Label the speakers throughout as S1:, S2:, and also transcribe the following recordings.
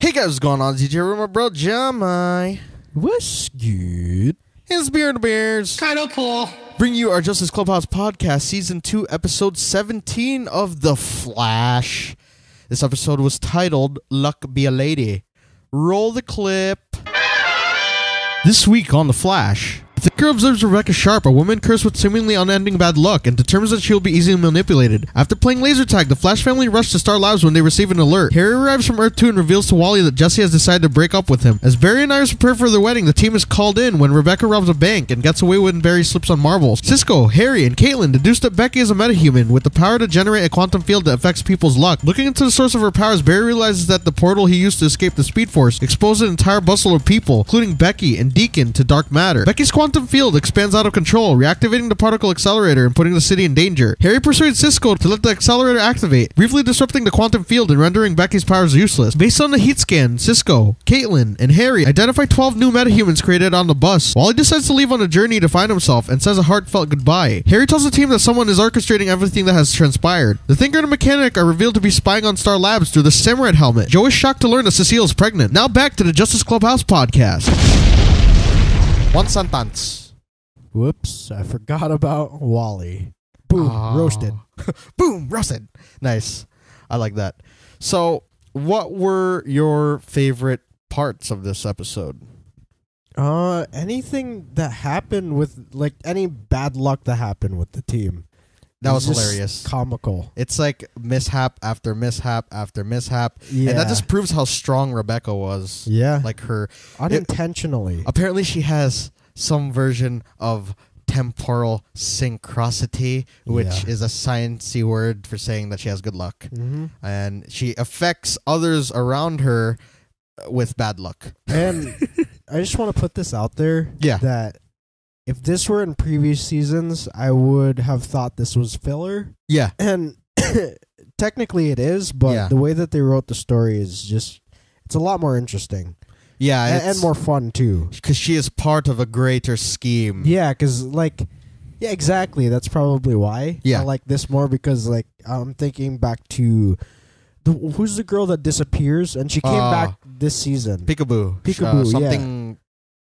S1: Hey guys, what's going on? DJ Room, my bro, Jamai.
S2: What's good?
S1: It's Beer and the Bears.
S3: Kaido Pool.
S1: Bring you our Justice Clubhouse podcast, Season 2, Episode 17 of The Flash. This episode was titled, Luck Be a Lady. Roll the clip. This week on The Flash, the Thinker observes Rebecca Sharpe, a woman cursed with seemingly unending bad luck, and determines that she will be easily manipulated. After playing laser tag, the Flash family rush to Star Labs when they receive an alert. Harry arrives from Earth 2 and reveals to Wally that Jesse has decided to break up with him. As Barry and Iris prepare for their wedding, the team is called in when Rebecca robs a bank and gets away when Barry slips on marbles. Cisco, Harry, and Caitlin deduce that Becky is a metahuman with the power to generate a quantum field that affects people's luck. Looking into the source of her powers, Barry realizes that the portal he used to escape the Speed Force exposed an entire bustle of people, including Becky and Deacon, to dark matter. Becky's quantum field expands out of control, reactivating the particle accelerator and putting the city in danger. Harry persuades Cisco to let the accelerator activate, briefly disrupting the quantum field and rendering Becky's powers useless. Based on the heat scan, Cisco, Caitlin, and Harry identify 12 new metahumans created on the bus. Wally decides to leave on a journey to find himself and says a heartfelt goodbye. Harry tells the team that someone is orchestrating everything that has transpired. The Thinker and the Mechanic are revealed to be spying on Star Labs through the Samurai helmet. Joe is shocked to learn that Cecile is pregnant. Now back to the Justice Clubhouse podcast. One sentence.
S2: Whoops, I forgot about Wally. Boom, roasted.
S1: Boom, roasted. Nice. I like that. So, what were your favorite parts of this episode?
S2: Anything that happened with, like, any bad luck that happened with the team.
S1: That was
S2: just
S1: hilarious.
S2: Comical.
S1: It's like mishap after mishap after mishap.
S2: Yeah.
S1: And that just proves how strong Rebecca was.
S2: Yeah.
S1: Like her.
S2: Unintentionally.
S1: Apparently she has some version of temporal synchronicity, which is a sciencey word for saying that she has good luck.
S2: Mm-hmm.
S1: And she affects others around her with bad luck.
S2: And I just want to put this out there.
S1: Yeah.
S2: That if this were in previous seasons, I would have thought this was filler.
S1: Yeah.
S2: And technically it is, but the way that they wrote the story is just, it's a lot more interesting.
S1: Yeah.
S2: And more fun, too.
S1: Because she is part of a greater scheme.
S2: Yeah, because, like, yeah, exactly. That's probably why I like this more, because, like, I'm thinking back to, who's the girl that disappears? And she came back this season.
S1: Peekaboo. Something...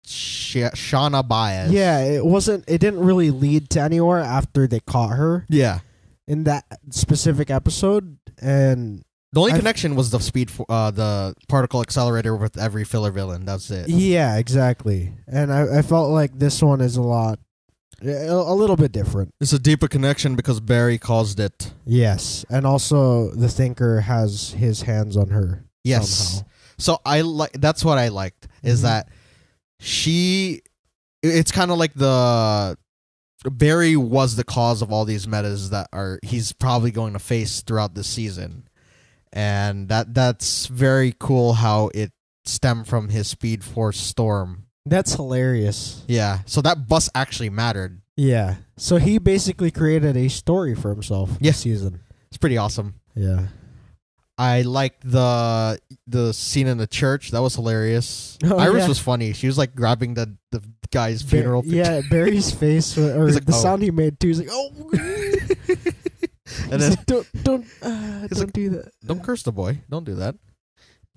S1: Shauna Baez.
S2: Yeah, it didn't really lead to anywhere after they caught her.
S1: Yeah.
S2: In that specific episode, and
S1: the only connection was the particle accelerator with every filler villain. That's it.
S2: Yeah, exactly. And I felt like this one is a little bit different.
S1: It's a deeper connection because Barry caused it.
S2: Yes, and also the Thinker has his hands on her.
S1: Yes.
S2: Somehow.
S1: So that's what I liked, is that it's kind of like Barry was the cause of all these metas he's probably going to face throughout this season. And that's very cool how it stemmed from his Speed Force storm.
S2: That's hilarious.
S1: Yeah. So that bus actually mattered.
S2: Yeah. So he basically created a story for himself this season.
S1: It's pretty awesome.
S2: Yeah.
S1: I liked the scene in the church. That was hilarious. Iris was funny. She was like grabbing the guy's funeral picture.
S2: Yeah, Barry's face or
S1: like,
S2: the sound he made too. He's like, oh.
S1: And then
S2: like, don't do that.
S1: Don't curse the boy. Don't do that.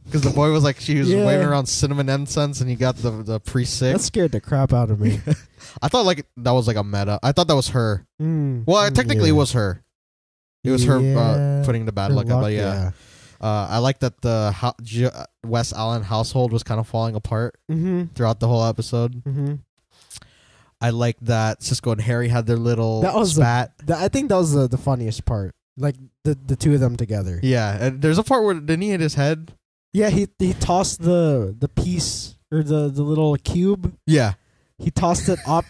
S1: Because the boy was like, she was waving around cinnamon incense, and he got the priest sick.
S2: That scared the crap out of me.
S1: I thought like that was like a meta. I thought that was her. Well, technically it was her. It was her putting the bad luck out. But yeah. I like that the Wes Allen household was kind of falling apart throughout the whole episode. Mm-hmm. I like that Cisco and Harry had their little spat.
S2: I think that was the funniest part. Like the two of them together.
S1: Yeah, and there's a part where didn't he hit his head?
S2: Yeah, he tossed the piece or the little cube.
S1: Yeah,
S2: he tossed it up,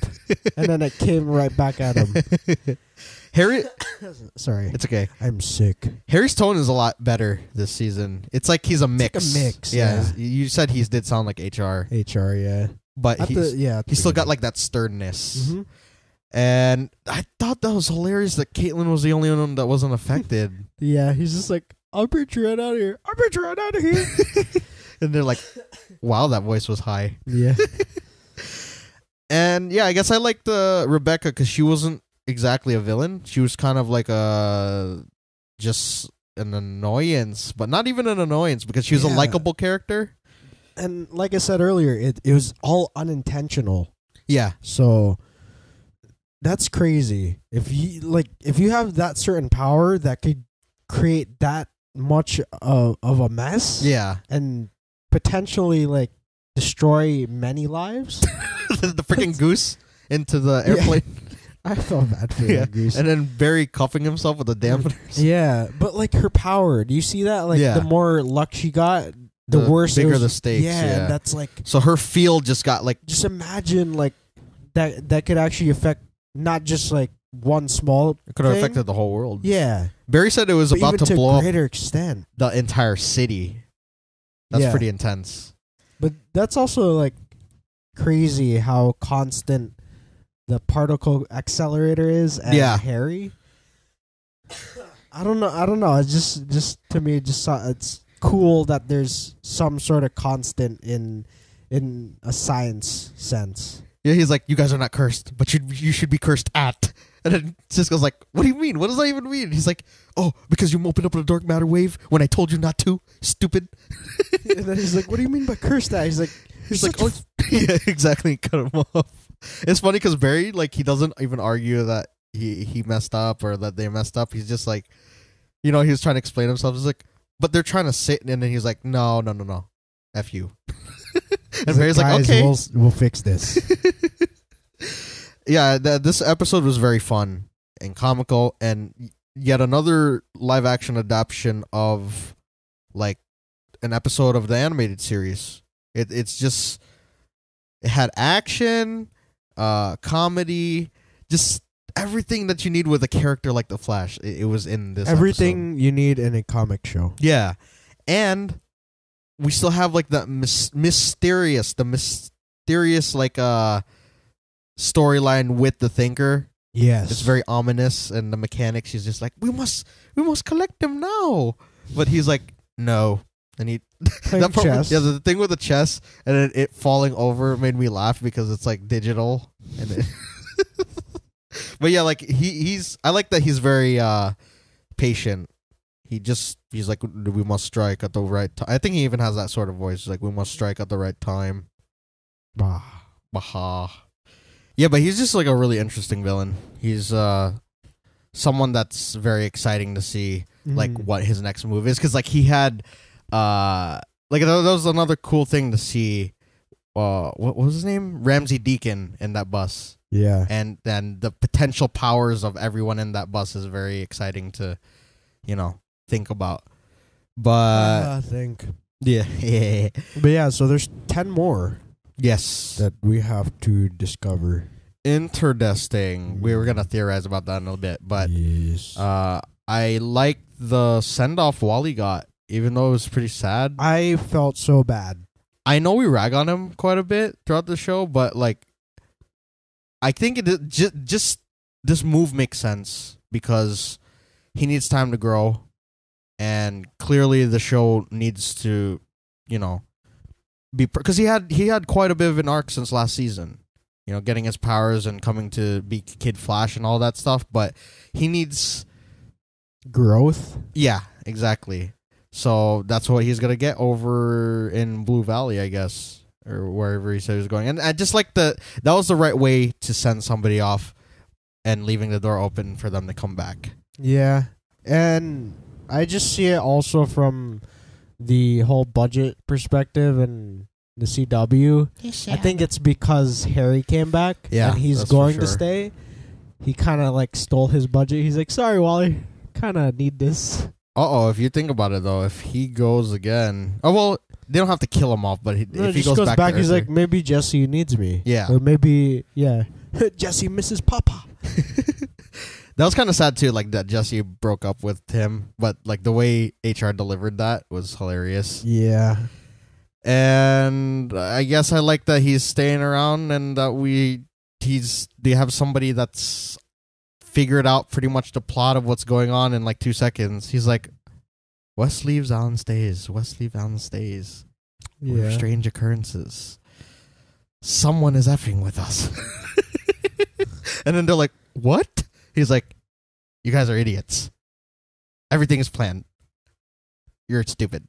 S2: and then it came right back at him.
S1: Harry,
S2: sorry,
S1: it's okay.
S2: I'm sick.
S1: Harry's tone is a lot better this season. It's like he's a mix.
S2: It's like a mix.
S1: Yeah, you said he did sound like HR.
S2: Yeah.
S1: But he still got like that sternness. Mm-hmm. And I thought that was hilarious that Caitlin was the only one that wasn't affected.
S2: Yeah, he's just like, I'll bitch you right out of here. I'll bitch you right out of here.
S1: And they're like, wow, that voice was high.
S2: Yeah.
S1: And yeah, I guess I liked Rebecca because she wasn't exactly a villain. She was kind of like just an annoyance, but not even an annoyance because she was a likable character.
S2: And like I said earlier, it was all unintentional.
S1: Yeah.
S2: So that's crazy. If you have that certain power that could create that much of a mess.
S1: Yeah.
S2: And potentially like destroy many lives.
S1: The freaking goose into the airplane.
S2: Yeah. I felt bad for that goose.
S1: And then Barry cuffing himself with the dampeners.
S2: Yeah, but like her power, do you see that? Like the more luck she got, the worse.
S1: Bigger the stakes.
S2: Yeah, that's like.
S1: So her field just got like.
S2: Just imagine like that could actually affect not just like one small.
S1: It could have affected the whole world.
S2: Yeah.
S1: Barry said it was about to blow up
S2: a greater extent
S1: the entire city. That's pretty intense.
S2: But that's also like crazy how constant the particle accelerator is and Harry. I don't know. It's just to me, it's cool that there's some sort of constant in a science sense.
S1: Yeah, he's like, you guys are not cursed, but you should be cursed at. And then Cisco's like, what do you mean? What does that even mean? He's like, oh, because you opened up a dark matter wave when I told you not to, stupid.
S2: And then he's like, what do you mean by cursed at? He's like,
S1: oh, yeah, exactly. Cut him off. It's funny because Barry, like, he doesn't even argue that he messed up or that they messed up. He's just like, he was trying to explain himself. He's like, but they're trying to sit, and then he's like, no, F you. And Barry's like, okay,
S2: we'll fix this.
S1: Yeah, this episode was very fun and comical, and yet another live action adaptation of like an episode of the animated series. It's just, it had action, comedy, just everything that you need with a character like the Flash. It was in this
S2: everything episode. You need in a comic show.
S1: Yeah, and we still have like the mysterious like storyline with the Thinker.
S2: Yes,
S1: it's very ominous, and the mechanic, she's just like, we must collect them now, but he's like, no. And he that part, the thing with the chess and then it falling over made me laugh because it's like digital, and it but yeah, like he's I like that he's very patient. He's like, we must strike at the right time. I think he even has that sort of voice, like, we must strike at the right time. Baha. Yeah, but he's just like a really interesting villain. He's someone that's very exciting to see, like, what his next move is, because like he had like that was another cool thing to see. What was his name? Ramsey Deacon in that bus.
S2: Yeah,
S1: and then the potential powers of everyone in that bus is very exciting to, think about. But
S2: I think
S1: yeah.
S2: But yeah, so there's 10 more.
S1: Yes,
S2: that we have to discover.
S1: Interesting. We were gonna theorize about that in a bit, but
S2: yes.
S1: I like the send off Wally got, even though it was pretty sad.
S2: I felt so bad.
S1: I know we rag on him quite a bit throughout the show, but like, I think it just this move makes sense because he needs time to grow, and clearly the show needs to, be, because he had quite a bit of an arc since last season, getting his powers and coming to be Kid Flash and all that stuff, but he needs
S2: growth. Yeah,
S1: exactly. So that's what he's gonna get over in Blue Valley, I guess, or wherever he said he was going. And I just like that was the right way to send somebody off and leaving the door open for them to come back.
S2: Yeah, and I just see it also from the whole budget perspective and the CW. I think it's because Harry came back and he's going to stay. He kind of like stole his budget. He's like, sorry, Wally, kind of need this.
S1: If you think about it though, if he goes again, they don't have to kill him off, but if he goes back
S2: he's like, maybe Jesse needs me.
S1: Yeah.
S2: Or maybe, Jesse misses Papa.
S1: That was kind of sad too, like that Jesse broke up with him, but like the way HR delivered that was hilarious.
S2: Yeah.
S1: And I guess I like that he's staying around and that they have somebody that's figured out pretty much the plot of what's going on in like 2 seconds. He's like, West leaves, Alan stays. West leaves, Alan stays. Yeah. Strange occurrences. Someone is effing with us. And then they're like, what? He's like, you guys are idiots. Everything is planned. you're stupid.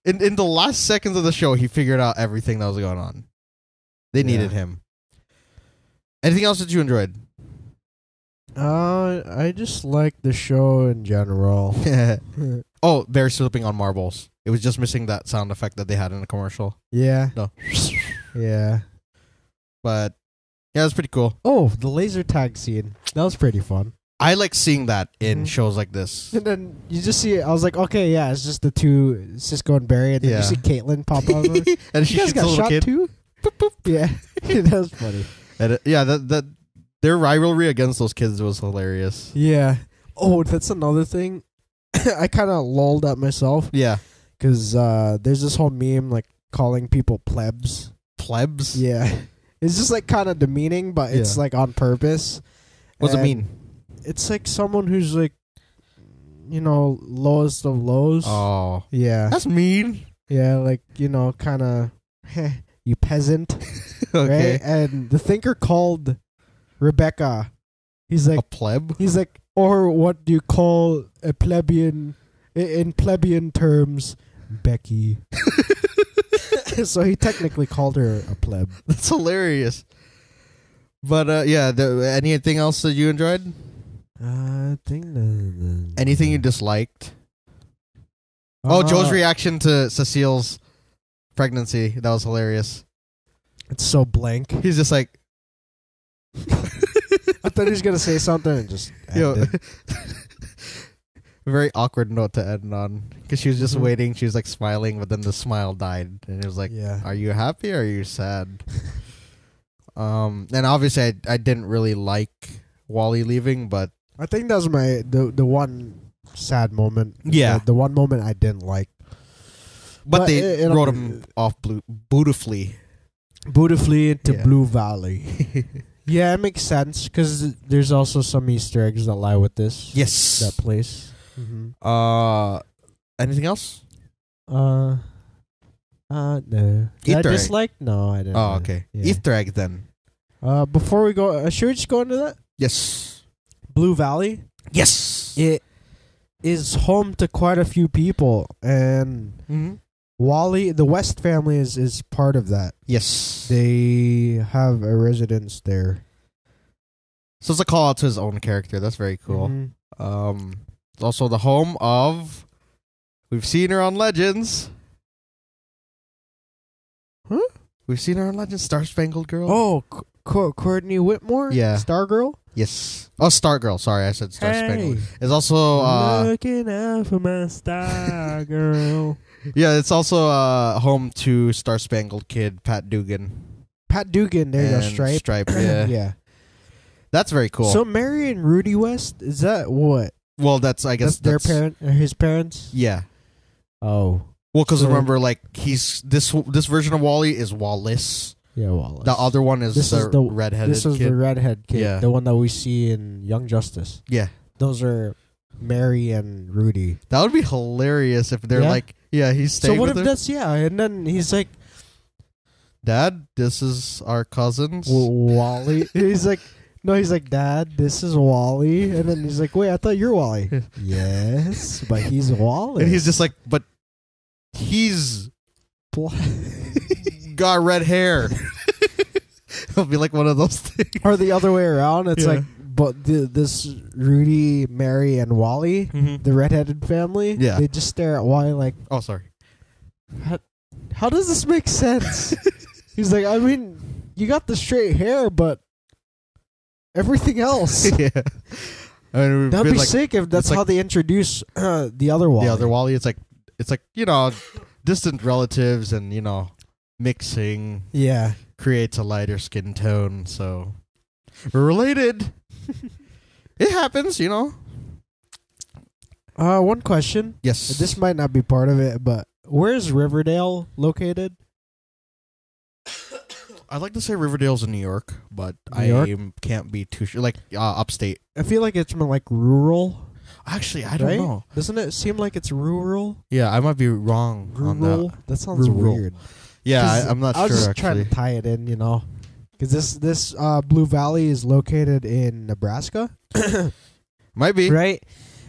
S1: In the last seconds of the show, he figured out everything that was going on. They needed him. Anything else that you enjoyed?
S2: I just like the show in general.
S1: Oh, Barry slipping on marbles. It was just missing that sound effect that they had in the commercial.
S2: Yeah.
S1: No.
S2: Yeah.
S1: But yeah, it was pretty cool.
S2: Oh, the laser tag scene. That was pretty fun.
S1: I like seeing that in shows like this.
S2: And then you just see it. I was like, okay, yeah, it's just the two, Cisco and Barry. And then you see Caitlin pop over.
S1: And she
S2: got shot
S1: kid.
S2: too? Boop, boop. Yeah. That was funny.
S1: And that their rivalry against those kids was hilarious.
S2: Yeah. Oh, that's another thing. I kind of lolled at myself.
S1: Yeah.
S2: Because there's this whole meme like calling people plebs.
S1: Plebs?
S2: Yeah. It's just like kind of demeaning, but it's like on purpose.
S1: What's it mean?
S2: It's like someone who's like, lowest of lows.
S1: Oh.
S2: Yeah.
S1: That's mean.
S2: Yeah, like, kind of, you peasant.
S1: Okay.
S2: Right? And the thinker called Rebecca. He's like,
S1: a pleb?
S2: He's like, or what do you call a plebeian, in plebeian terms, Becky. So he technically called her a pleb.
S1: That's hilarious. But anything else that you enjoyed?
S2: I think
S1: anything you disliked? Joe's reaction to Cecile's pregnancy. That was hilarious.
S2: It's so blank.
S1: He's just like...
S2: I thought he was going to say something and just ended.
S1: Very awkward note to end on. Because she was just waiting. She was like smiling, but then the smile died. And it was like, are you happy or are you sad? And obviously I didn't really like Wally leaving, but...
S2: I think that was the one sad moment.
S1: Yeah.
S2: The one moment I didn't like.
S1: But they wrote him off beautifully.
S2: Beautifully into Blue Valley. Yeah, it makes sense because there's also some Easter eggs that lie with this.
S1: Yes.
S2: That place. Mm-hmm.
S1: Anything else?
S2: No. Did I dislike? No, I didn't.
S1: Oh, okay. Yeah. Easter egg then.
S2: Before we go, should we just go into that?
S1: Yes.
S2: Blue Valley?
S1: Yes.
S2: It is home to quite a few people, and Wally, the West family is part of that.
S1: Yes.
S2: They have a residence there.
S1: So it's a call out to his own character. That's very cool. It's also the home of... We've seen her on Legends.
S2: Huh?
S1: We've seen her on Legends. Star Spangled Girl.
S2: Oh, Courtney Whitmore?
S1: Yeah.
S2: Stargirl?
S1: Yes. Oh, Stargirl. Sorry, I said Star Spangled. It's also...
S2: looking out for my Stargirl.
S1: Yeah, it's also home to Star Spangled Kid, Pat Dugan.
S2: Pat Dugan, there you go, Stripe.
S1: Stripe, yeah.
S2: Yeah.
S1: That's very cool.
S2: So Mary and Rudy West, is that what?
S1: Well, that's, I guess...
S2: That's their his parents?
S1: Yeah.
S2: Oh.
S1: Well, because remember, like, he's... This version of Wally is Wallace.
S2: Yeah, Wallace.
S1: The other one is the redheaded kid.
S2: This is the redhead kid.
S1: Yeah.
S2: The one that we see in Young Justice.
S1: Yeah.
S2: Those are Mary and Rudy.
S1: That would be hilarious if they're like... Yeah, he's staying with her.
S2: So what if that's... Yeah, and then he's like...
S1: Dad, this is our cousins.
S2: Wally. He's like... No, he's like, Dad, this is Wally. And then he's like, wait, I thought you're Wally. Yes, but he's Wally.
S1: And he's just like, but he's got red hair. It'll be like one of those things.
S2: Or the other way around. It's like, but this Rudy, Mary, and Wally, the redheaded family, they just stare at Wally like,
S1: oh, sorry.
S2: How does this make sense? He's like, I mean, you got the straight hair, but everything else.
S1: Yeah. I mean,
S2: that'd be sick if that's how they introduce the other Wally.
S1: The other Wally, it's like distant relatives and, mixing.
S2: Yeah.
S1: Creates a lighter skin tone, so we're related. It happens,
S2: One question.
S1: Yes.
S2: This might not be part of it, but where's Riverdale located?
S1: I'd like to say Riverdale's in New York, but can't be too sure. Like upstate.
S2: I feel like it's more like rural.
S1: Actually, I don't know.
S2: Doesn't it seem like it's rural?
S1: Yeah, I might be wrong on that.
S2: That sounds weird.
S1: Yeah, I'm not sure.
S2: I was just
S1: actually
S2: trying to tie it in, because this Blue Valley is located in Nebraska.
S1: Might be
S2: right,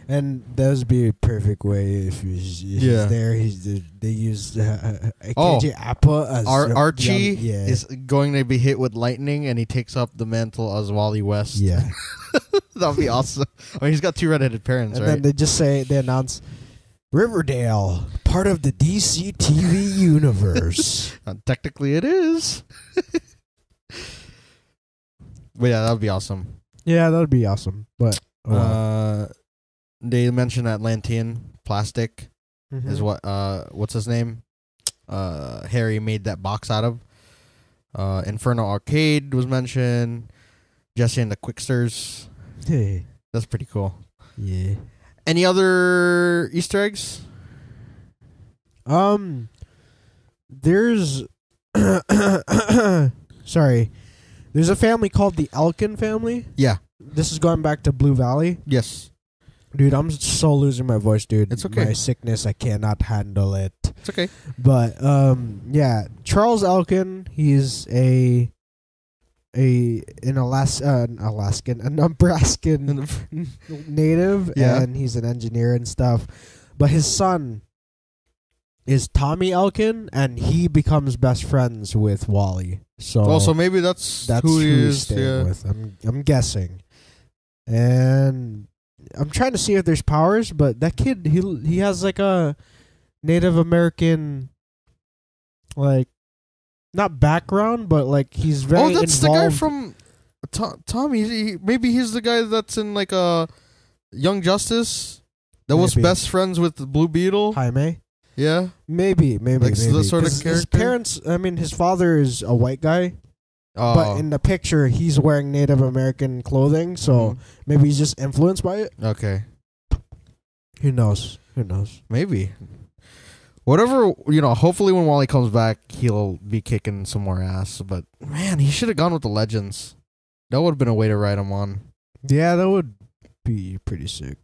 S2: And that would be a perfect way if he's there. They use AKJ Appa as
S1: Archie is going to be hit with lightning, and he takes up the mantle as Wally West.
S2: Yeah,
S1: that'd be awesome. I mean, he's got 2 redheaded parents,
S2: and
S1: right?
S2: then they announce Riverdale, part of the DC TV universe.
S1: Technically, it is. But yeah, that would be awesome.
S2: Yeah, that would be awesome. But
S1: they mentioned Atlantean plastic is what's his name? Harry made that box out of. Inferno Arcade was mentioned. Jesse and the Quicksters.
S2: Hey,
S1: that's pretty cool.
S2: Yeah.
S1: Any other Easter eggs?
S2: There's sorry. There's a family called the Elkin family.
S1: Yeah.
S2: This is going back to Blue Valley.
S1: Yes.
S2: Dude, I'm so losing my voice, dude.
S1: It's okay.
S2: My sickness, I cannot handle it.
S1: It's okay.
S2: But yeah, Charles Elkin, he's a Nebraskan native, and he's an engineer and stuff. But his son is Tommy Elkin, and he becomes best friends with Wally. So
S1: maybe that's
S2: who he's staying with. I'm guessing, and I'm trying to see if there's powers. But that kid, he has like a Native American, like, not background, but like he's very
S1: that's
S2: involved.
S1: The guy from Tommy. Maybe he's the guy that's in like a Young Justice that was best friends with the Blue Beetle.
S2: Jaime.
S1: Yeah,
S2: maybe
S1: like the sort of character.
S2: His parents, I mean, his father is a white guy, but in the picture he's wearing Native American clothing, so maybe he's just influenced by it.
S1: Okay,
S2: who knows?
S1: Maybe. Whatever, hopefully when Wally comes back, he'll be kicking some more ass. But man, he should have gone with the Legends. That would have been a way to ride him on.
S2: Yeah, that would be pretty sick.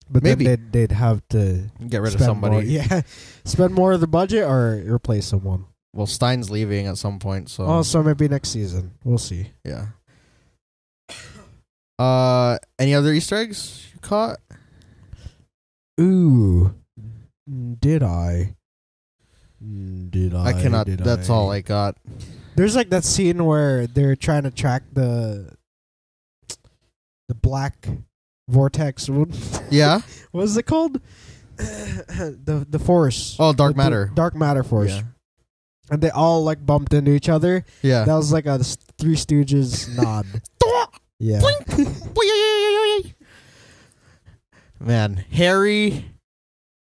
S2: But
S1: maybe
S2: then they'd have to
S1: get rid of somebody.
S2: Spend more of the budget or replace someone.
S1: Well, Stein's leaving at some point, so
S2: so maybe next season. We'll see.
S1: Yeah. Any other Easter eggs you caught?
S2: Ooh, did I?
S1: I cannot. That's all I got.
S2: There's like that scene where they're trying to track the black vortex.
S1: Yeah.
S2: What is it called? The force.
S1: Oh, dark matter.
S2: Dark matter force.
S1: Yeah.
S2: And they all like bumped into each other.
S1: Yeah.
S2: That was like a Three Stooges nod. Yeah.
S1: Man, Harry,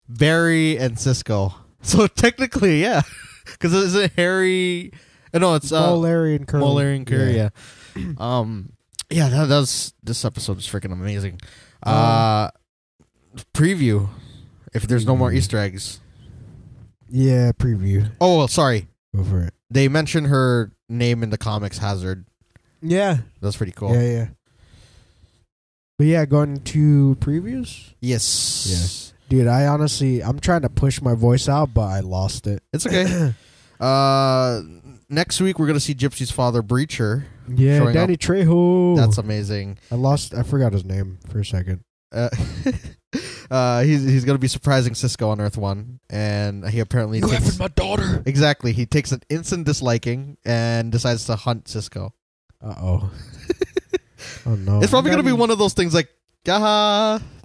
S1: Barry, and Cisco. So technically, yeah, because isn't Harry? No, it's
S2: Larry, and Curly.
S1: Larry and Curly. Yeah. This episode is freaking amazing. Preview. If there's no more Easter eggs.
S2: Yeah, preview.
S1: Oh, sorry.
S2: Go for it.
S1: They mentioned her name in the comics, Hazard.
S2: Yeah.
S1: That's pretty cool.
S2: Yeah. But yeah, going to previews?
S1: Yes.
S2: Yeah. Dude, I'm trying to push my voice out, but I lost it.
S1: It's okay. Next week, we're going to see Gypsy's father, Breacher.
S2: Yeah, Danny Trejo.
S1: That's amazing.
S2: I forgot his name for a second.
S1: He's going to be surprising Cisco on Earth 1, and he apparently
S2: takes my daughter.
S1: Exactly. He takes an instant disliking and decides to hunt Cisco.
S2: Uh-oh. Oh, no.
S1: It's probably going to be one of those things like,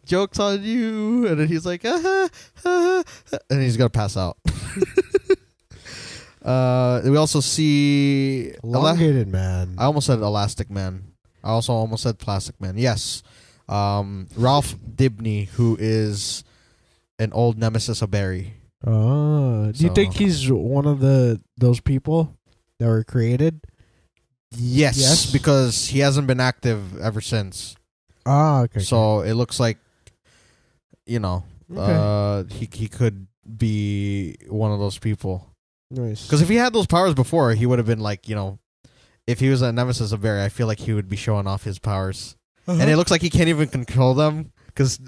S1: joke's on you, and then he's like, and he's going to pass out. We also see
S2: Elongated Man.
S1: I almost said Elastic Man. I also almost said Plastic Man. Yes. Ralph Dibny, who is an old nemesis of Barry.
S2: Oh. Do you think he's one of those people that were created?
S1: Yes, because he hasn't been active ever since.
S2: Okay.
S1: So it looks like, he could be one of those people.
S2: Nice.
S1: Because if he had those powers before, he would have been like, if he was a nemesis of Barry, I feel like he would be showing off his powers. Uh-huh. And it looks like he can't even control them because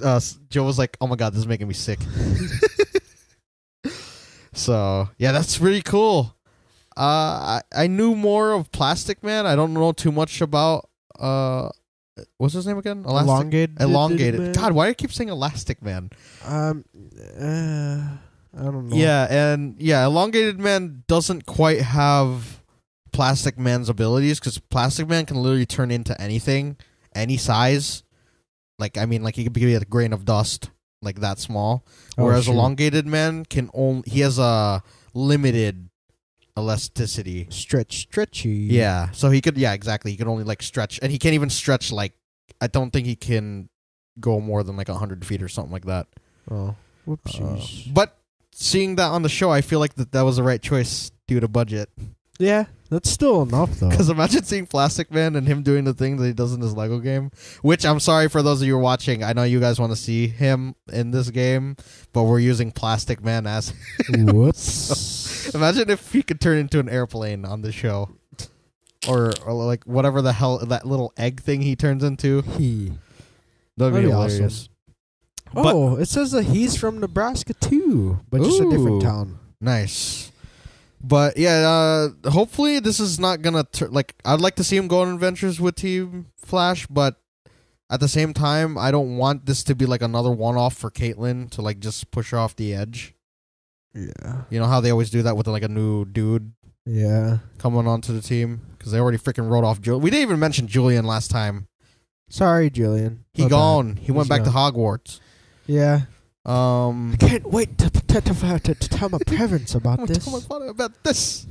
S1: Joe was like, oh my God, this is making me sick. So, yeah, that's pretty cool. I knew more of Plastic Man. I don't know too much about what's his name again?
S2: Elongated.
S1: God, why do I keep saying Elastic Man?
S2: I don't know.
S1: Yeah, Elongated Man doesn't quite have Plastic Man's abilities because Plastic Man can literally turn into anything, any size. Like, I mean, like he could be a grain of dust, like that small. Whereas Elongated Man he has a limited elasticity.
S2: Stretchy.
S1: Yeah, so he could, exactly. He can only like stretch, and he can't even stretch like, I don't think he can go more than like 100 feet or something like that.
S2: Oh, whoopsies.
S1: But seeing that on the show, I feel like that was the right choice due to budget.
S2: Yeah, that's still enough though.
S1: Because imagine seeing Plastic Man and him doing the things that he does in his Lego game. Which, I'm sorry for those of you watching. I know you guys want to see him in this game, but we're using Plastic Man as.
S2: Whoops.
S1: So, imagine if he could turn into an airplane on the show, or like whatever the hell that little egg thing he turns into. That'd be hilarious.
S2: Awesome. It says that he's from Nebraska too, but just a different town.
S1: Nice. But yeah, hopefully this is not gonna I'd like to see him go on adventures with Team Flash, but at the same time, I don't want this to be like another one-off for Caitlyn to like just push her off the edge.
S2: Yeah,
S1: you know how they always do that with like a new dude.
S2: Yeah,
S1: coming onto the team because they already freaking wrote off Julian. We didn't even mention Julian last time.
S2: Sorry, Julian.
S1: He gone. He went back to Hogwarts.
S2: Yeah. I can't wait to tell my parents about this.
S1: Tell my father about this.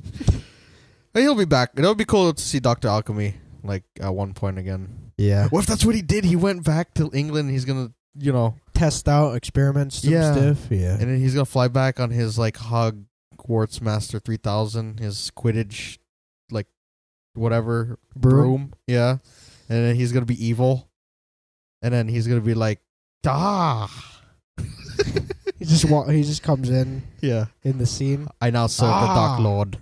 S1: But he'll be back. It'll be cool to see Dr. Alchemy like at one point again.
S2: Yeah.
S1: What if that's what he did? He went back to England. He's gonna,
S2: test out experiments and stuff. Yeah.
S1: And then he's gonna fly back on his like Hogwarts Master 3000, his Quidditch, like whatever broom. Yeah. And then he's gonna be evil. And then he's gonna be like,
S2: He just comes in.
S1: Yeah.
S2: In the scene.
S1: I now serve the Dark Lord.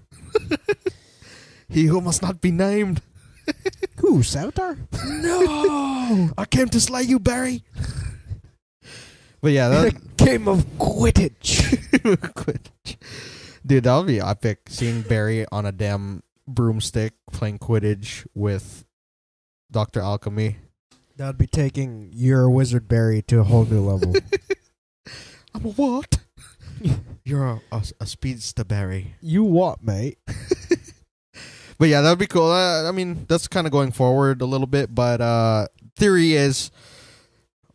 S1: He who must not be named.
S2: Who, Savitar?
S1: No! I came to slay you, Barry. But yeah, that
S2: game of Quidditch.
S1: Quidditch. Dude, that would be epic. Seeing Barry on a damn broomstick playing Quidditch with Dr. Alchemy.
S2: That would be taking your Wizard Barry to a whole new level.
S1: I'm a what? You're a speedster Barry.
S2: You what, mate?
S1: But yeah, that would be cool. I mean, that's kind of going forward a little bit, but theory's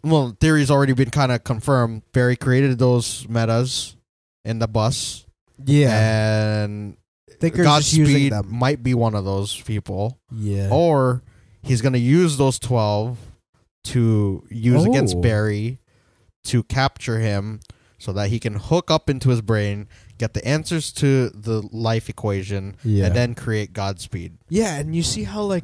S1: already been kind of confirmed. Barry created those metas in the bus.
S2: Yeah.
S1: And
S2: Godspeed
S1: might be one of those people.
S2: Yeah.
S1: Or he's going to use those 12 to use against Barry to capture him so that he can hook up into his brain, get the answers to the life equation, and then create Godspeed.
S2: Yeah, and you see how, like,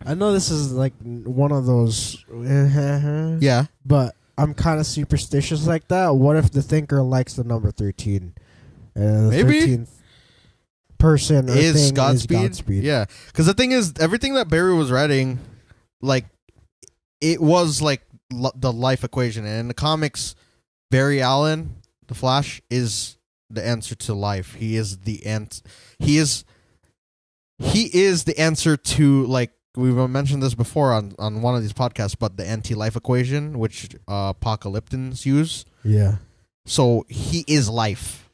S2: I know this is, like, one of those...
S1: yeah.
S2: But I'm kind of superstitious like that. What if the thinker likes the number 13? And the
S1: Maybe
S2: 13th person or
S1: is
S2: thing
S1: Godspeed?
S2: Is Godspeed.
S1: Yeah. Because the thing is, everything that Barry was writing, like, it was, like, the life equation. And in the comics, Barry Allen, the Flash, is the answer to life. He is the He is the answer to, like, we've mentioned this before on one of these podcasts, but the anti-life equation, which apocalyptans use.
S2: Yeah.
S1: So he is life.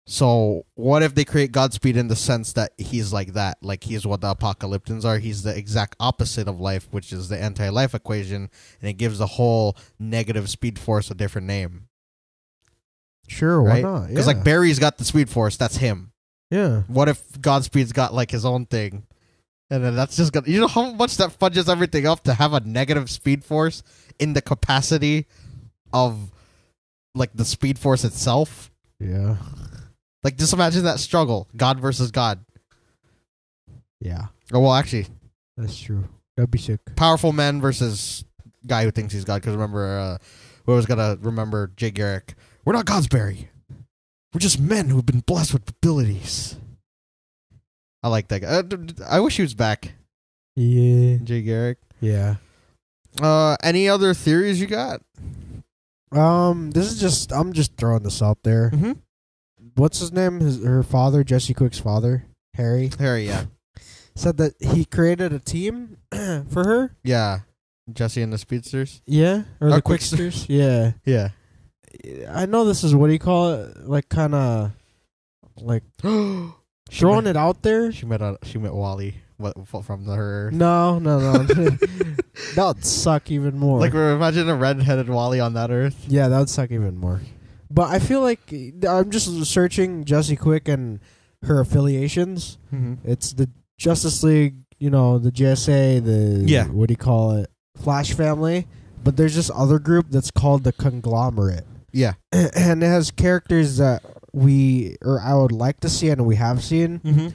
S1: So what if they create Godspeed in the sense that he's like that? Like he's what the apocalyptans are. He's the exact opposite of life, which is the anti-life equation, and it gives the whole negative speed force a different name.
S2: Sure,
S1: right?
S2: Why not?
S1: Because like Barry's got the speed force, that's him.
S2: Yeah.
S1: What if Godspeed's got like his own thing? And then that's just gonna, you know how much that fudges everything up to have a negative speed force in the capacity of like the speed force itself?
S2: Yeah.
S1: Like just imagine that struggle, God versus God.
S2: Yeah.
S1: Oh well, actually,
S2: that's true. That'd be sick.
S1: Powerful man versus guy who thinks he's God. Because remember, we always gotta remember Jay Garrick. We're not God's Barry. We're just men who've been blessed with abilities. I like that guy. I wish he was back.
S2: Yeah.
S1: Jay Garrick.
S2: Yeah.
S1: Any other theories you got?
S2: This is just, I'm just throwing this out there.
S1: Mm-hmm.
S2: What's his name? Her father, Jesse Quick's father, Harry.
S1: Harry, yeah.
S2: Said that he created a team for her.
S1: Yeah. Jesse and the Speedsters.
S2: Yeah, or the Quicksters. Yeah,
S1: yeah.
S2: I know this is what do you call it? Like kind of like throwing it out there.
S1: She met Wally. What from her?
S2: No. That would suck even more.
S1: Like imagine a red-headed Wally on that Earth.
S2: Yeah, that would suck even more. But I feel like I'm just searching Jessie Quick and her affiliations.
S1: Mm-hmm.
S2: It's the Justice League, the JSA, what do you call it? Flash family. But there's this other group that's called the Conglomerate.
S1: Yeah.
S2: And it has characters that I would like to see and we have seen.
S1: Mm-hmm.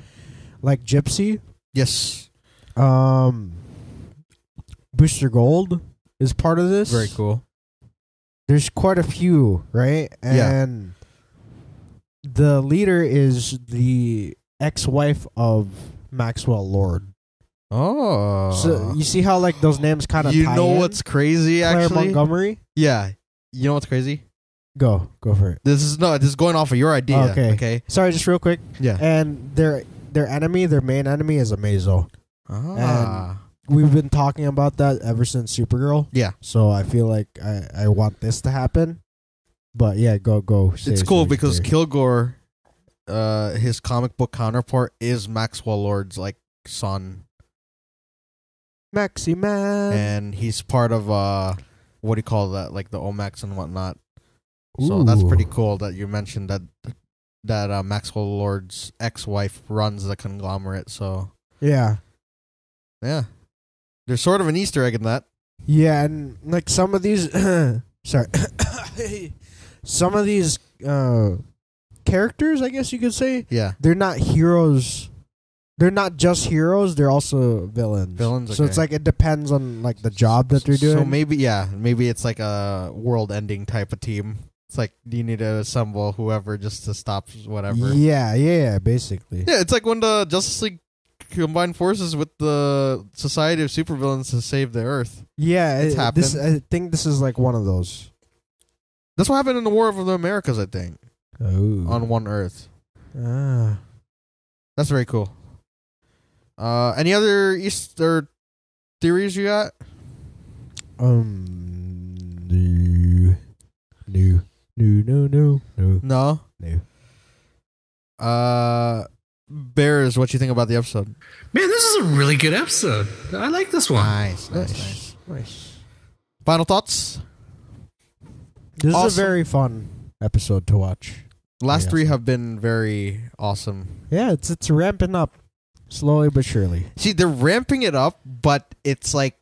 S2: Like Gypsy.
S1: Yes.
S2: Booster Gold is part of this.
S1: Very cool.
S2: There's quite a few, right? And the leader is the ex-wife of Maxwell Lord.
S1: Oh.
S2: So you see how like those names kind of tie in?
S1: You know what's crazy,
S2: Claire
S1: actually?
S2: Montgomery?
S1: Yeah. You know what's crazy?
S2: Go for it.
S1: This is going off of your idea. Okay.
S2: Sorry, just real quick.
S1: Yeah.
S2: And their main enemy is Amazo.
S1: Ah.
S2: And we've been talking about that ever since Supergirl.
S1: Yeah.
S2: So I feel like I want this to happen. But yeah, go.
S1: It's cool because Kilgore, his comic book counterpart, is Maxwell Lord's like son.
S2: Maxi Man.
S1: And he's part of what do you call that? Like the Omax and whatnot. So that's pretty cool that you mentioned that Maxwell Lord's ex-wife runs the Conglomerate. So
S2: yeah.
S1: There's sort of an Easter egg in that.
S2: Yeah, and like some of these sorry. Some of these characters, I guess you could say, they're not heroes. They're not just heroes, they're also villains.
S1: Okay.
S2: So it's like it depends on like the job that they're doing.
S1: So maybe it's like a world-ending type of team. It's like you need to assemble whoever just to stop whatever.
S2: Yeah, basically.
S1: Yeah, it's like when the Justice League combined forces with the Society of Supervillains to save the Earth.
S2: Yeah,
S1: it's happened.
S2: I think this is like one of those.
S1: That's what happened in the War of the Americas, I think.
S2: Oh.
S1: On one Earth.
S2: Ah.
S1: That's very cool. Any other Easter theories you got?
S2: No.
S1: Bears, what you think about the episode?
S3: Man, this is a really good episode. I like this one.
S1: Nice. Final thoughts?
S2: This is a very fun episode to watch.
S1: Last three have been very awesome.
S2: Yeah, it's ramping up slowly but surely.
S1: See, they're ramping it up, but it's like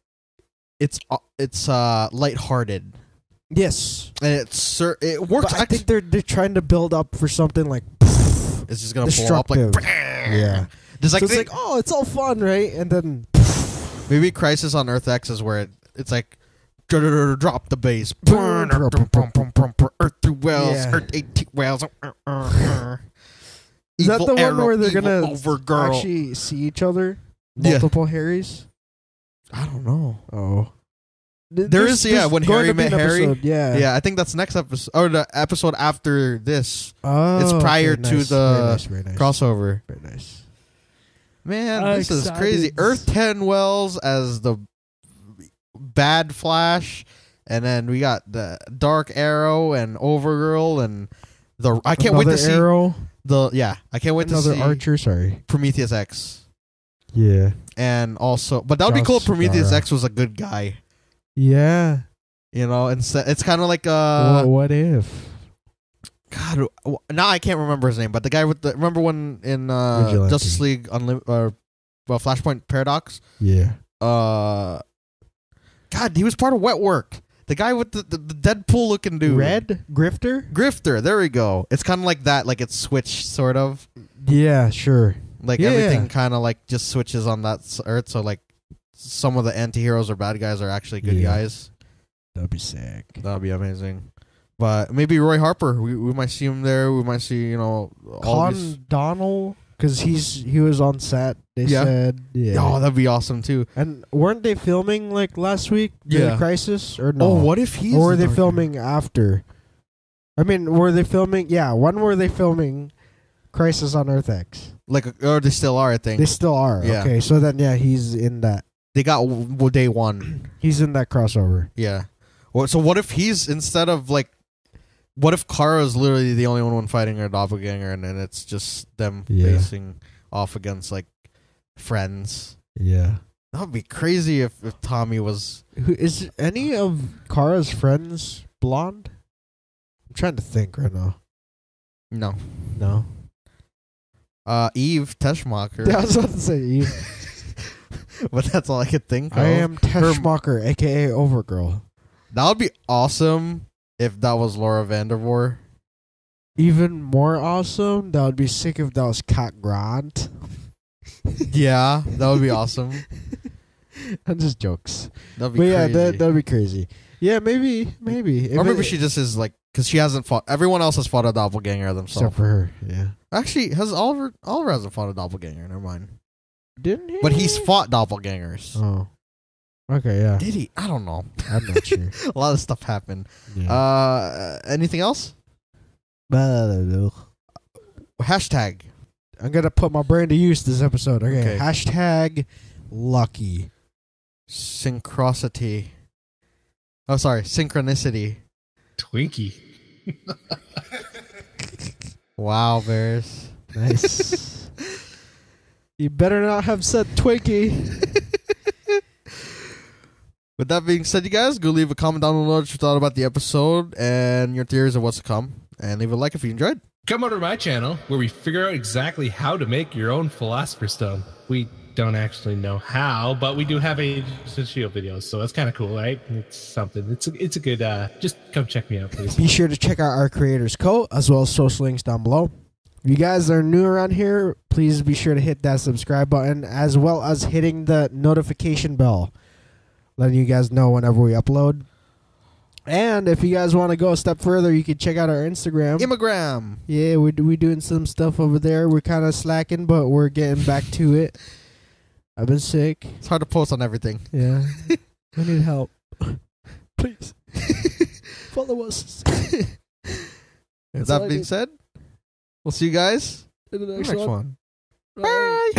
S1: it's lighthearted.
S2: Yes,
S1: and it works.
S2: But I think they're trying to build up for something like
S1: it's just gonna blow up like
S2: yeah.
S1: Just like
S2: so it's like it's all fun, right? And then
S1: maybe Crisis on Earth X is where it's like drop the bass, Earth 2 wells, Earth 18 wells.
S2: Is that the one where they're gonna
S1: actually
S2: see each other? Multiple Harrys?
S1: I don't know.
S2: Oh.
S1: There's when Harry met Harry.
S2: Episode,
S1: yeah, I think that's next episode or the episode after this.
S2: Oh,
S1: it's prior to the
S2: very nice.
S1: crossover.
S2: Very nice.
S1: Man, this is crazy. Earth 10 Wells as the bad Flash, and then we got the Dark Arrow and Overgirl and the. I can't wait to see
S2: Arrow.
S1: I can't wait to see
S2: another Archer. Sorry,
S1: Prometheus X.
S2: Yeah,
S1: and also, but that would be cool if Prometheus X was a good guy.
S2: Yeah,
S1: and it's kind of like
S2: what if?
S1: God, now I can't remember his name, but the guy with the remember when in Justice League Flashpoint Paradox?
S2: Yeah.
S1: God, he was part of Wetwork. The guy with the Deadpool looking dude.
S2: Red Grifter.
S1: There we go. It's kind of like that, like it's switched, sort of.
S2: Yeah, sure.
S1: Like everything kind of like just switches on that Earth. So like some of the anti-heroes or bad guys are actually good guys.
S2: That'd be sick.
S1: That'd be amazing. But maybe Roy Harper. We might see him there. We might see
S2: Donnell, because he was on set. They said,
S1: oh, that'd be awesome too.
S2: And weren't they filming like last week? The Crisis or no?
S1: Oh, what if he's?
S2: Or were they filming after? I mean, were they filming? Yeah, when were they filming Crisis on Earth X?
S1: Or they still are, I think.
S2: They still are.
S1: Yeah.
S2: Okay, so then he's in that.
S1: They got day one.
S2: He's in that crossover.
S1: Yeah. So what if he's instead of like, what if Kara is literally the only one fighting her doppelganger, and then it's just them facing off against like friends?
S2: Yeah.
S1: That would be crazy if Tommy was.
S2: Is any of Kara's friends blonde? I'm trying to think right now.
S1: No.
S2: Eve
S1: Teschmacher.
S2: Yeah, I was about to say Eve.
S1: But that's all I could think of.
S2: I am Teschmacher, a.k.a. Overgirl.
S1: That would be awesome if that was Laura Vandervoort.
S2: Even more awesome, that would be sick if that was Cat Grant.
S1: Yeah, that would be awesome.
S2: And just jokes.
S1: That'd be crazy.
S2: Yeah, that'd be crazy. Yeah, maybe.
S1: Or maybe she just is like, because she hasn't fought. Everyone else has fought a doppelganger themselves.
S2: Except for her, yeah.
S1: Actually, has Oliver hasn't fought a doppelganger. Never mind.
S2: Didn't he?
S1: But he's fought doppelgangers.
S2: Oh. Okay, yeah.
S1: Did he? I don't know.
S2: I'm not sure.
S1: A lot of stuff happened.
S2: Yeah.
S1: Anything else? Hashtag.
S2: I'm going to put my brain to use this episode. Okay. Hashtag lucky.
S1: Synchronicity. Oh, sorry. Synchronicity.
S3: Twinkie.
S1: Wow, Bears.
S2: Nice. You better not have said Twinkie.
S1: With that being said, you guys, go leave a comment down below what you thought about the episode and your theories of what's to come. And leave a like if you enjoyed.
S3: Come over to my channel where we figure out exactly how to make your own Philosopher's Stone. We don't actually know how, but we do have a Shield videos, so that's kind of cool, right? It's something. It's a good. Just come check me out, please.
S2: Be sure to check out our creators' code as well as social links down below. If you guys are new around here, please be sure to hit that subscribe button as well as hitting the notification bell, letting you guys know whenever we upload. And if you guys want to go a step further, you can check out our Instagram.
S1: Immigram.
S2: Yeah, we doing some stuff over there. We're kind of slacking, but we're getting back to it. I've been sick.
S1: It's hard to post on everything.
S2: Yeah. I need help. Please. Follow us.
S1: With that being said, we'll see you guys
S2: in the
S1: next one.
S2: Bye.